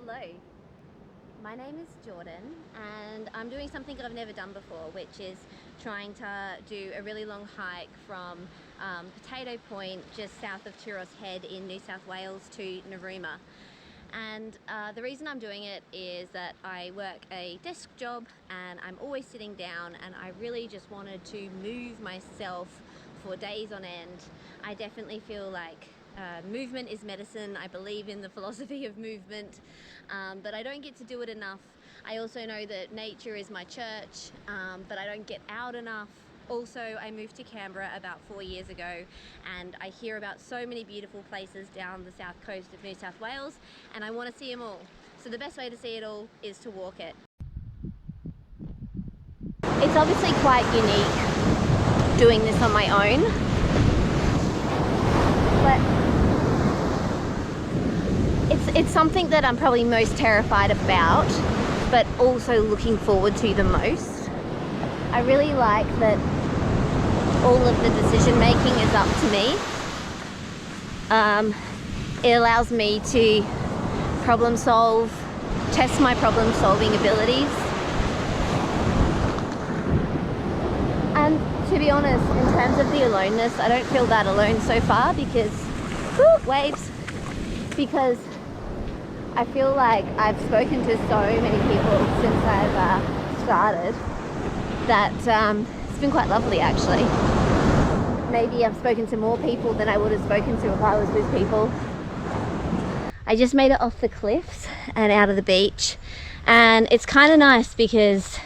Hello, my name is Jordan and I'm doing something I've never done before, which is trying to do a really long hike from Potato Point, just south of Turos Head in New South Wales, to Narooma. And the reason I'm doing it is that I work a desk job and I'm always sitting down, and I really just wanted to move myself for days on end. I definitely feel like movement is medicine. I believe in the philosophy of movement, but I don't get to do it enough. I also know that nature is my church, but I don't get out enough. Also, I moved to Canberra about 4 years ago, and I hear about so many beautiful places down the south coast of New South Wales, and I want to see them all. So the best way to see it all is to walk it. It's obviously quite unique doing this on my own, but it's something that I'm probably most terrified about, but also looking forward to the most. I really like that all of the decision making is up to me. It allows me to problem solve, test my problem solving abilities. And to be honest, in terms of the aloneness, I don't feel that alone so far because, waves, because I feel like I've spoken to so many people since I've started that it's been quite lovely actually. Maybe I've spoken to more people than I would have spoken to if I was with people. I just made it off the cliffs and out of the beach, and it's kind of nice because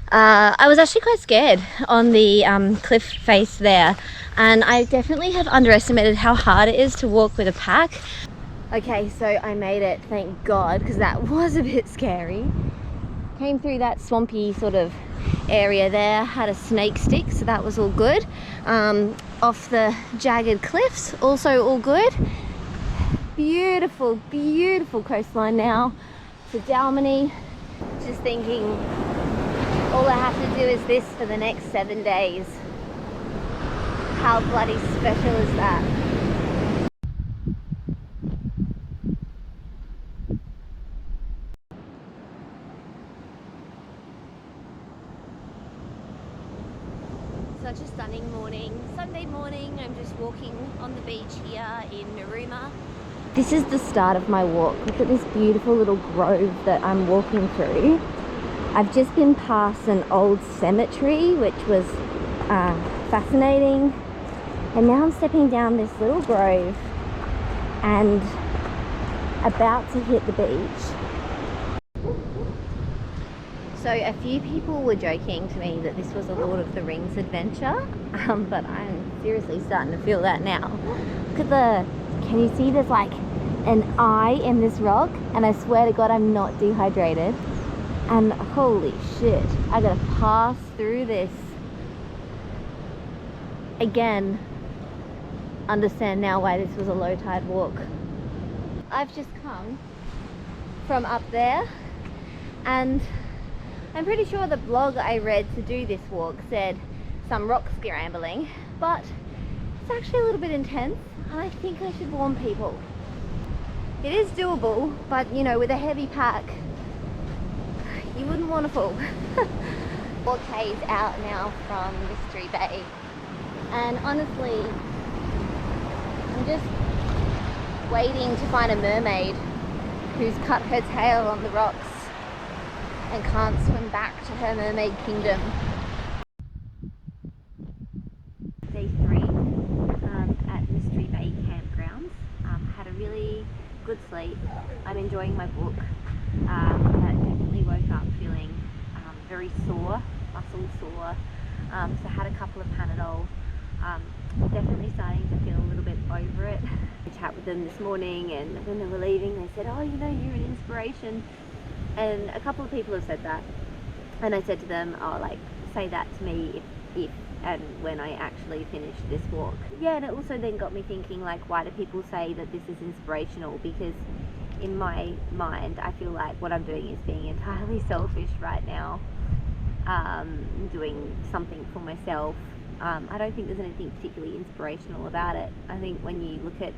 I was actually quite scared on the cliff face there, and I definitely have underestimated how hard it is to walk with a pack. Okay, so I made it, thank God, because that was a bit scary. Came through that swampy sort of area there, had a snake stick, so that was all good. Off the jagged cliffs, also all good. Beautiful, beautiful coastline now to Dalmany. Just thinking, all I have to do is this for the next 7 days. How bloody special is that? Such a stunning morning. Sunday morning, I'm just walking on the beach here in Narooma. This is the start of my walk. Look at this beautiful little grove that I'm walking through. I've just been past an old cemetery, which was fascinating. And now I'm stepping down this little grove and about to hit the beach. So a few people were joking to me that this was a Lord of the Rings adventure, but I'm seriously starting to feel that now. Look at can you see there's like an eye in this rock? And I swear to God, I'm not dehydrated. And holy shit, I gotta pass through this. Again, understand now why this was a low tide walk. I've just come from up there, and I'm pretty sure the blog I read to do this walk said some rock scrambling, but it's actually a little bit intense, and I think I should warn people. It is doable, but you know, with a heavy pack, you wouldn't want to fall. 4K's out now from Mystery Bay, and honestly, I'm just waiting to find a mermaid who's cut her tail on the rocks and can't swim back to her mermaid kingdom. Day 3 at Mystery Bay Campgrounds. Had a really good sleep. I'm enjoying my book. I definitely woke up feeling very sore, muscle sore. So had a couple of Panadol. Definitely starting to feel a little bit over it. I chat with them this morning, and when they were leaving they said, oh, you know, you're an inspiration. And a couple of people have said that, and I said to them, oh, like, say that to me if and when I actually finish this walk. Yeah, and it also then got me thinking, like, why do people say that this is inspirational? Because in my mind, I feel like what I'm doing is being entirely selfish right now, doing something for myself. I don't think there's anything particularly inspirational about it. I think when you look at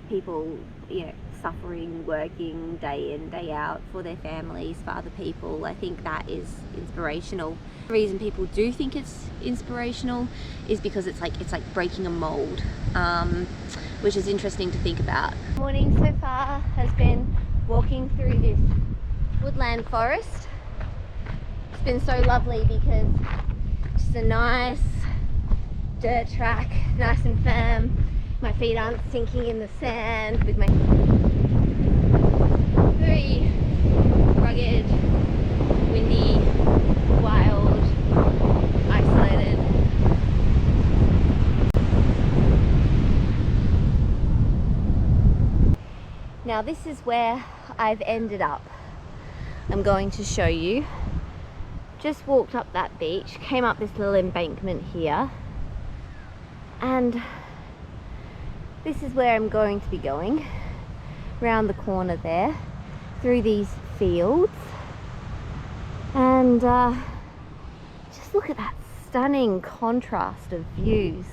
people, you know, suffering, working day in, day out for their families, for other people. I think that is inspirational. The reason people do think it's inspirational is because it's like breaking a mold, which is interesting to think about. Morning so far has been walking through this woodland forest. It's been so lovely because it's just a nice dirt track, nice and firm. My feet aren't sinking in the sand with my very rugged, windy, wild, isolated. Now this is where I've ended up. I'm going to show you. Just walked up that beach, came up this little embankment here, and this is where I'm going to be going, round the corner there, through these fields, and just look at that stunning contrast of views.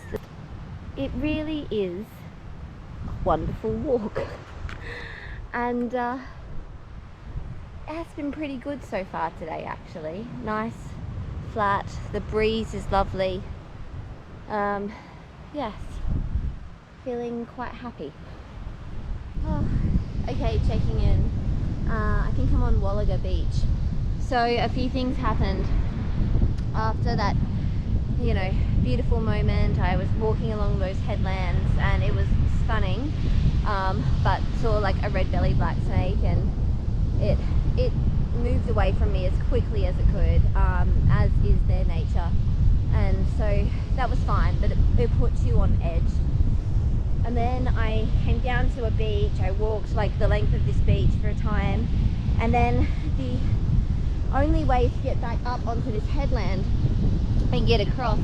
It really is a wonderful walk, and it has been pretty good so far today actually. Nice, flat, the breeze is lovely. Yes. Feeling quite happy. Oh, okay, checking in. I think I'm on Wallaga Beach. So a few things happened after that, you know, beautiful moment. I was walking along those headlands and it was stunning, but saw like a red-bellied black snake, and it moved away from me as quickly as it could, as is their nature, and so that was fine, but it puts you on edge. And then I came down to a beach. I walked like the length of this beach for a time, and then the only way to get back up onto this headland and get across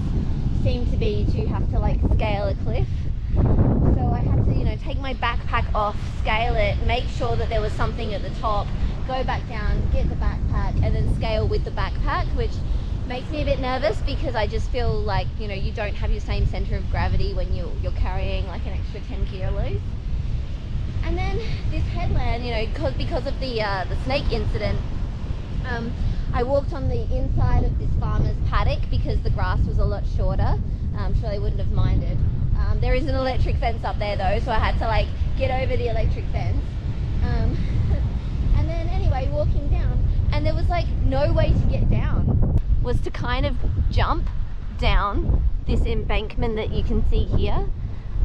seemed to be to have to like scale a cliff. So I had to, you know, take my backpack off, scale it, make sure that there was something at the top, go back down, get the backpack, and then scale with the backpack, which makes me a bit nervous because I just feel like, you know, you don't have your same center of gravity when you're carrying like an extra 10 kilos. And then this headland, you know, because of the snake incident, I walked on the inside of this farmer's paddock because the grass was a lot shorter. I'm sure they wouldn't have minded. There is an electric fence up there though, so I had to like get over the electric fence. And then anyway, walking down, and there was like no way to get down. Was to kind of jump down this embankment that you can see here,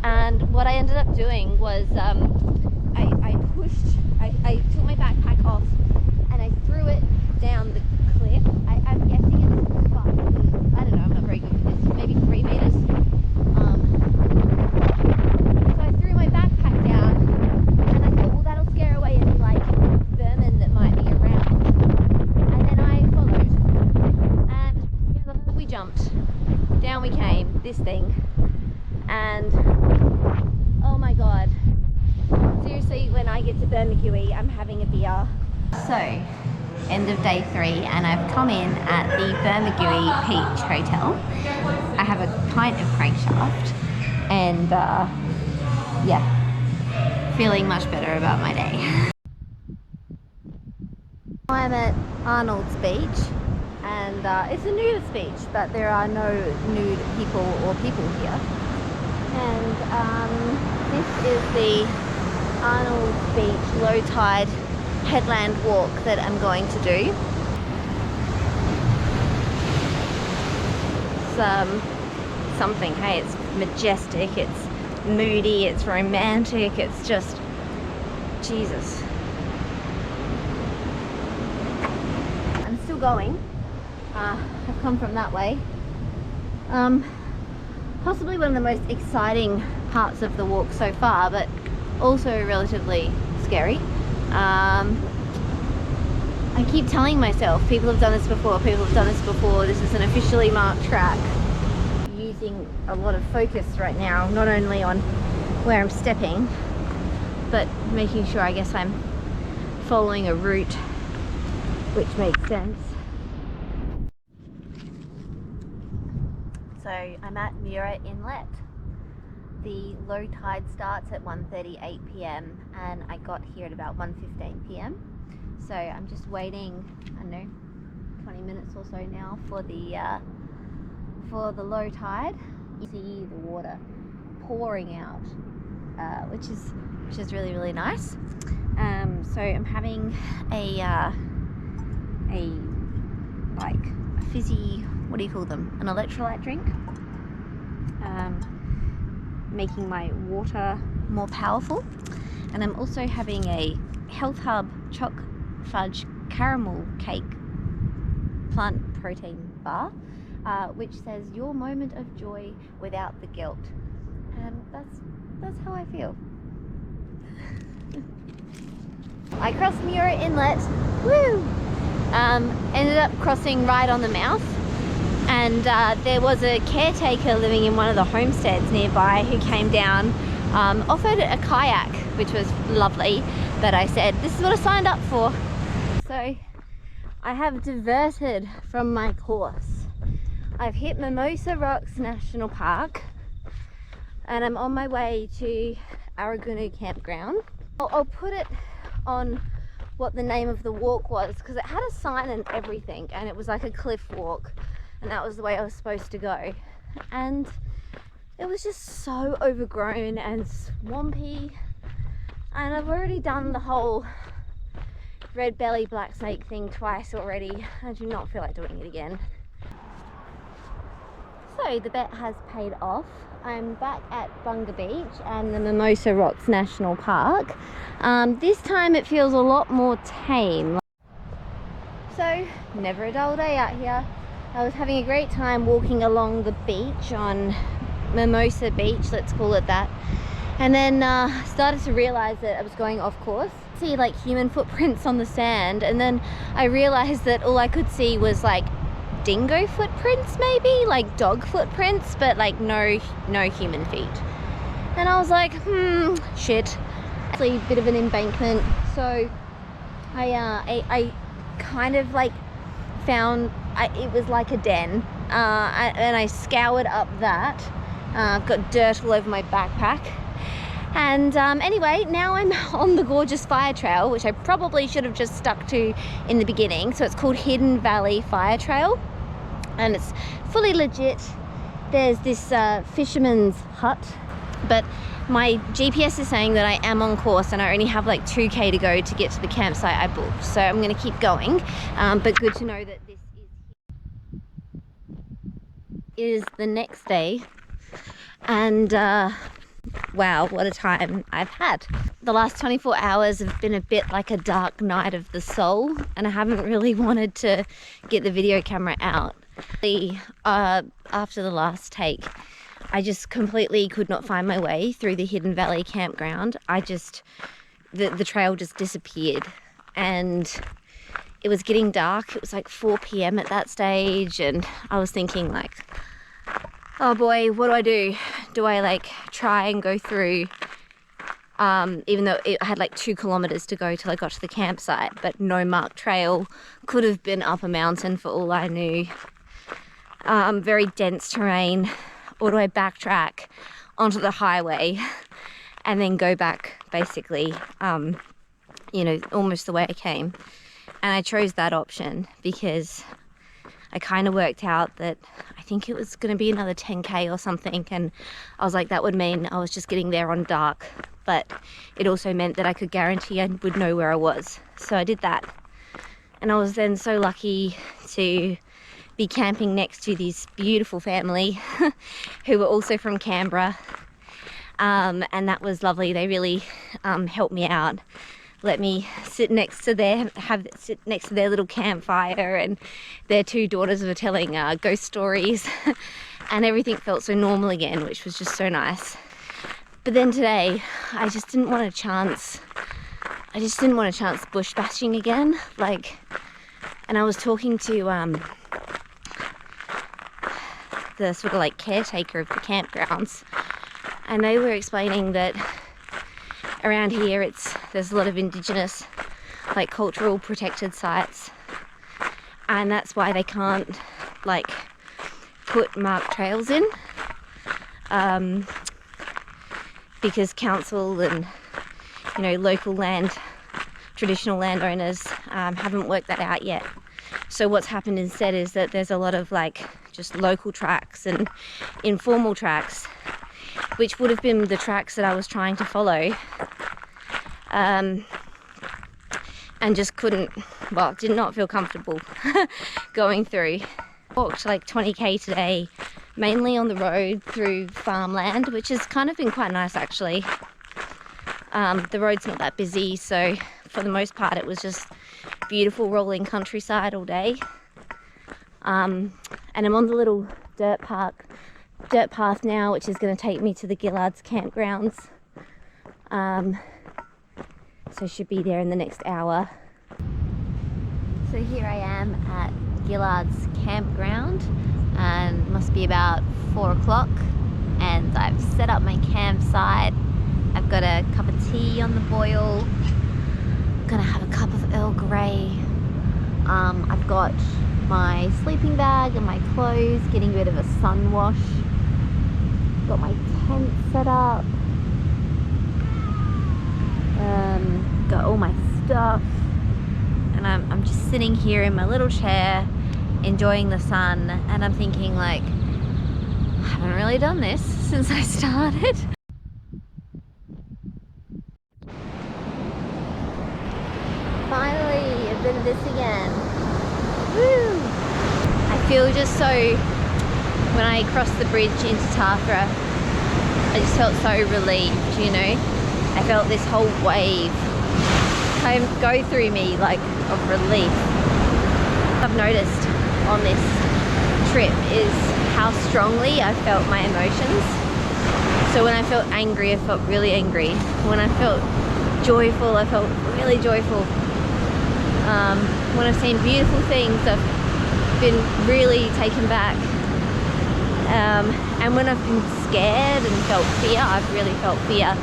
and what I ended up doing was I took my backpack off and I threw it down the cliff. I'm guessing it's about, I don't know, I'm not very good at this, maybe 3 meters. So I threw my backpack down and I thought, well, that'll scare away any like vermin that might be around. And then I followed. We jumped, down we came, this thing, and oh my god, seriously, when I get to Bermagui, I'm having a beer. So, end of day 3, and I've come in at the Bermagui Peach Hotel. I have a pint of crankshaft, and yeah, feeling much better about my day. I'm at Arnold's Beach. And it's a nudist beach, but there are no nude people or people here. And this is the Arnold's Beach low tide headland walk that I'm going to do. It's something, hey, it's majestic, it's moody, it's romantic, it's just, Jesus. I'm still going. I've come from that way. Possibly one of the most exciting parts of the walk so far, but also relatively scary. I keep telling myself, people have done this before, this is an officially marked track. Using a lot of focus right now, not only on where I'm stepping, but making sure, I guess, I'm following a route which makes sense. So I'm at Mura Inlet. the low tide starts at 1:38 p.m. and I got here at about 1:15 p.m. So I'm just waiting, I don't know, 20 minutes or so now for the low tide. You see the water pouring out, which is really, really nice. So I'm having a fizzy, what do you call them? An electrolyte drink. Making my water more powerful. And I'm also having a Health Hub Choc Fudge Caramel Cake plant protein bar, which says your moment of joy without the guilt. And that's how I feel. I crossed Muir Inlet. Woo! Ended up crossing right on the mouth, and there was a caretaker living in one of the homesteads nearby who came down, offered a kayak, which was lovely, but I said, this is what I signed up for. So I have diverted from my course. I've hit Mimosa Rocks National Park and I'm on my way to Aragunu Campground. I'll put it on what the name of the walk was, because it had a sign and everything, and it was like a cliff walk, and that was the way I was supposed to go. And it was just so overgrown and swampy, and I've already done the whole red belly black snake thing twice already. I do not feel like doing it again. So the bet has paid off. I'm back at Bunga Beach and the Mimosa Rocks National Park. This time it feels a lot more tame. So, never a dull day out here. I was having a great time walking along the beach on Mimosa Beach, let's call it that. And then started to realize that I was going off course. See like human footprints on the sand, and then I realized that all I could see was like dingo footprints, maybe like dog footprints, but like no human feet. And I was like, shit. Actually a bit of an embankment, so I kind of like found it was like a den, and I scoured up that. I've got dirt all over my backpack, and anyway, now I'm on the gorgeous fire trail, which I probably should have just stuck to in the beginning. So it's called Hidden Valley Fire Trail, and it's fully legit. There's this fisherman's hut, but my GPS is saying that I am on course and I only have like 2k to go to get to the campsite I booked, so I'm going to keep going, but good to know that this is the next day. And wow, what a time I've had. The last 24 hours have been a bit like a dark night of the soul, and I haven't really wanted to get the video camera out. After the last take, I just completely could not find my way through the Hidden Valley campground. The trail just disappeared, and it was getting dark. It was like 4 p.m. at that stage, and I was thinking like, oh boy, what do I do? Do I like try and go through, even though I had like 2 kilometers to go till I got to the campsite, but no marked trail, could have been up a mountain for all I knew. Very dense terrain. Or do I backtrack onto the highway and then go back basically, you know, almost the way I came? And I chose that option because I kind of worked out that I think it was going to be another 10k or something, and I was like, that would mean I was just getting there on dark, but it also meant that I could guarantee I would know where I was. So I did that, and I was then so lucky to be camping next to this beautiful family who were also from Canberra, and that was lovely. They really helped me out, let me sit next to their little campfire, and their 2 daughters were telling ghost stories and everything felt so normal again, which was just so nice. But then today I just didn't want a chance bush bashing again, like, and I was talking to the sort of like caretaker of the campgrounds, and they were explaining that around here there's a lot of indigenous like cultural protected sites, and that's why they can't like put marked trails in. because council and, you know, local land, traditional landowners haven't worked that out yet. So what's happened instead is that there's a lot of like just local tracks and informal tracks, which would have been the tracks that I was trying to follow, and just couldn't, well, did not feel comfortable going through. Walked like 20k today, mainly on the road through farmland, which has kind of been quite nice actually. The road's not that busy, so for the most part it was just beautiful rolling countryside all day. And I'm on the little dirt path now, which is going to take me to the Gillards campgrounds. So should be there in the next hour. So here I am at Gillards campground, and must be about 4 o'clock, and I've set up my campsite. I've got a cup of tea on the boil. I'm gonna have a cup of Earl Grey. I've got my sleeping bag and my clothes, getting rid of a sun wash. Got my tent set up. Got all my stuff, and I'm just sitting here in my little chair enjoying the sun, and I'm thinking like, I haven't really done this since I started. Finally, a bit of this again. Woo! I feel just so, when I crossed the bridge into Tathra, I just felt so relieved, you know. I felt this whole wave go through me, like, of relief. I've noticed on this trip is how strongly I felt my emotions. So when I felt angry, I felt really angry. When I felt joyful, I felt really joyful. When I've seen beautiful things, I've been really taken back. And when I've been scared and felt fear, I've really felt fear.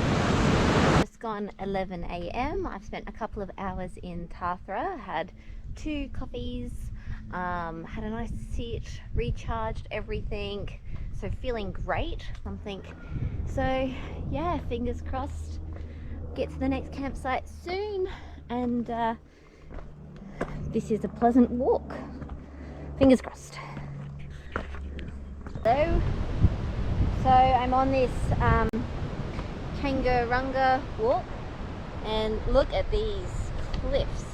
It's gone 11 a.m. I've spent a couple of hours in Tathra, had 2 coffees, had a nice sit, recharged everything, so feeling great, so yeah, fingers crossed, get to the next campsite soon, and this is a pleasant walk, fingers crossed. So I'm on this Kangarunga walk, and look at these cliffs.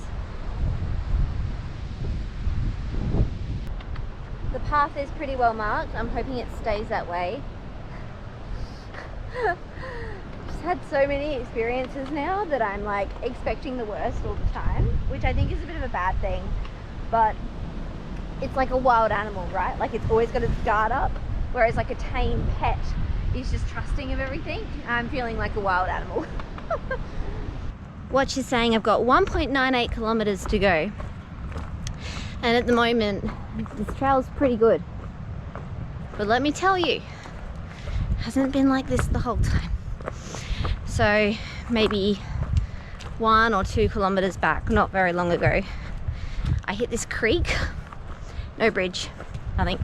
The path is pretty well marked. I'm hoping it stays that way. Just had so many experiences now that I'm like expecting the worst all the time, which I think is a bit of a bad thing, but it's like a wild animal, right? Like it's always got its guard up, whereas like a tame pet is just trusting of everything. I'm feeling like a wild animal. Watch is saying I've got 1.98 kilometers to go, and at the moment this trail's pretty good, but let me tell you, it hasn't been like this the whole time. So maybe 1 or 2 kilometers back, not very long ago, I hit this creek, no bridge, nothing,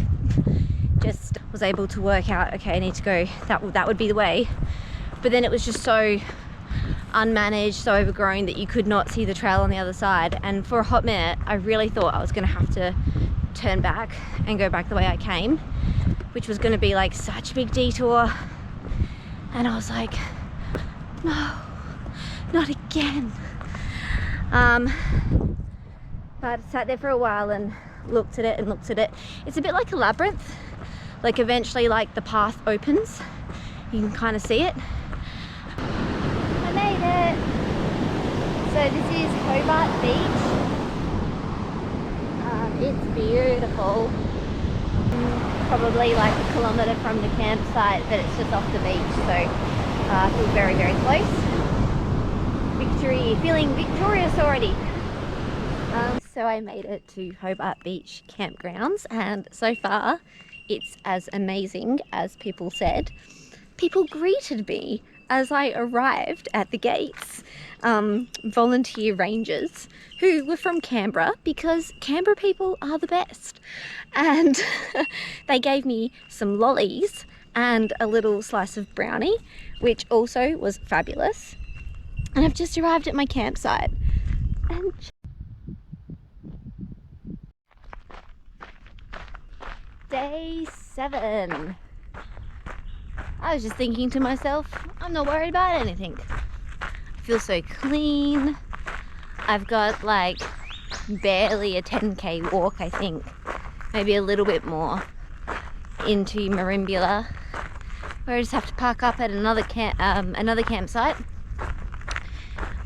just was able to work out, okay, I need to go that would be the way, but then it was just so unmanaged, so overgrown that you could not see the trail on the other side, and for a hot minute I really thought I was going to have to turn back and go back the way I came, which was going to be like such a big detour, and I was like, no, not again. But I sat there for a while and looked at it and looked at it. It's a bit like a labyrinth, like eventually like the path opens, you can kind of see it. I made it. So this is Hobart Beach. It's beautiful. Probably like a kilometre from the campsite, but it's just off the beach, so I feel very, very close. Feeling victorious already. So I made it to Hobart Beach campgrounds, and so far it's as amazing as people said. People greeted me as I arrived at the gates, volunteer rangers who were from Canberra, because Canberra people are the best, and they gave me some lollies and a little slice of brownie, which also was fabulous. And I've just arrived at my campsite. And day 7. I was just thinking to myself, I'm not worried about anything. I feel so clean. I've got like barely a 10k walk, I think, maybe a little bit more, into Merimbula, where I just have to park up at another campsite.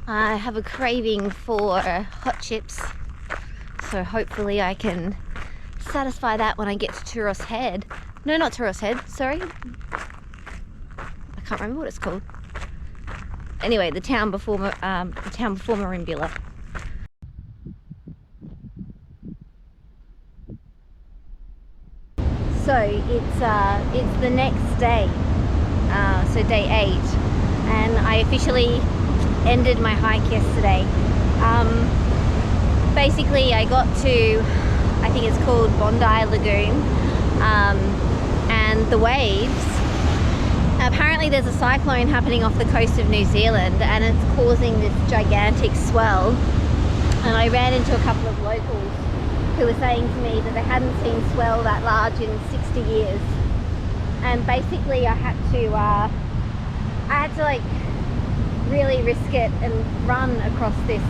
I have a craving for hot chips, so hopefully I can satisfy that when I get to Turos Head. No, not Turos Head, sorry. I can't remember what it's called. Anyway, the town before Merimbula. So it's the next day, so day 8, and I officially ended my hike yesterday. Basically, I got to, I think it's called Bondi Lagoon, and the waves. Apparently there's a cyclone happening off the coast of New Zealand, and it's causing this gigantic swell. And I ran into a couple of locals who were saying to me that they hadn't seen swell that large in 60 years. And basically I had to like really risk it and run across this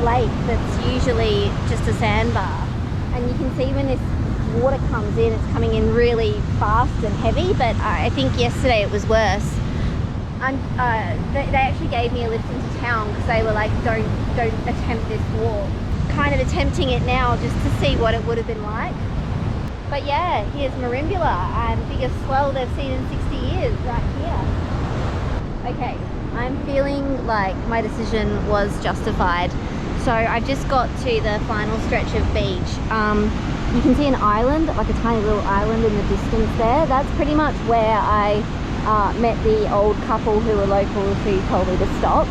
lake that's usually just a sandbar. And you can see when this water comes in, it's coming in really fast and heavy, but I think yesterday it was worse. They actually gave me a lift into town because they were like, don't attempt this walk. Kind of attempting it now just to see what it would have been like. But yeah, here's Merimbula, and biggest swell they've seen in 60 years right here. Okay, I'm feeling like my decision was justified. So I've just got to the final stretch of beach. You can see an island, like a tiny little island in the distance there. That's pretty much where I met the old couple who were locals who told me to stop.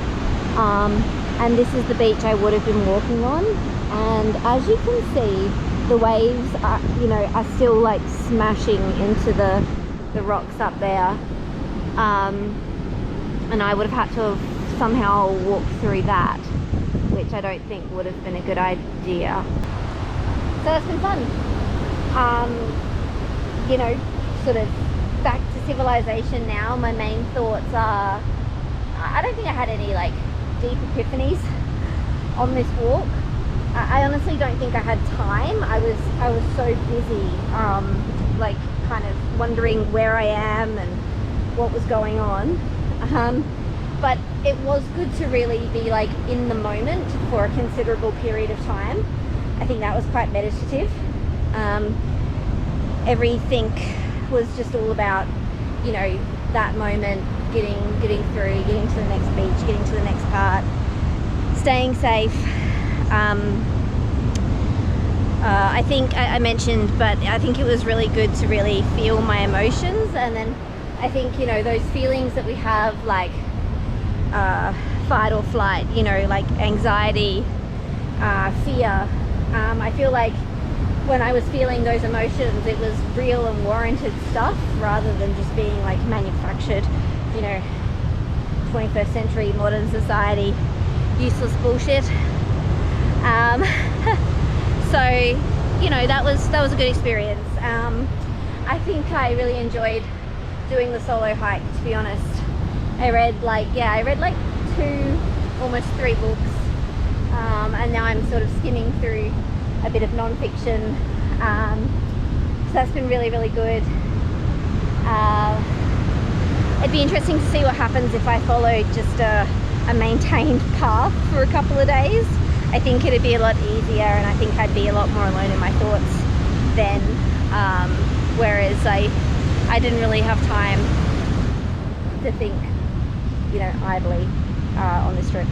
And this is the beach I would have been walking on. And as you can see, the waves are, are still like smashing into the rocks up there. And I would have had to have somehow walked through that, which I don't think would have been a good idea. So it's been fun. Sort of back to civilization now. My main thoughts are, I don't think I had any like deep epiphanies on this walk. I honestly don't think I had time. I was so busy, like kind of wondering where I am and what was going on. But it was good to really be like in the moment for a considerable period of time. I think that was quite meditative. Everything was just all about, that moment, getting through, getting to the next beach, getting to the next part, staying safe. I think I mentioned, but I think it was really good to really feel my emotions. And then I think, those feelings that we have, like fight or flight, like anxiety, fear. I feel like when I was feeling those emotions, it was real and warranted stuff rather than just being like manufactured, 21st century modern society useless bullshit. So that was a good experience. I think I really enjoyed doing the solo hike, to be honest. I read like 2, almost 3 books, and now I'm sort of skimming through a bit of non-fiction, so that's been really, really good. It'd be interesting to see what happens if I followed just a maintained path for a couple of days. I think it'd be a lot easier, and I think I'd be a lot more alone in my thoughts then, whereas I didn't really have time to think, idly on this trip.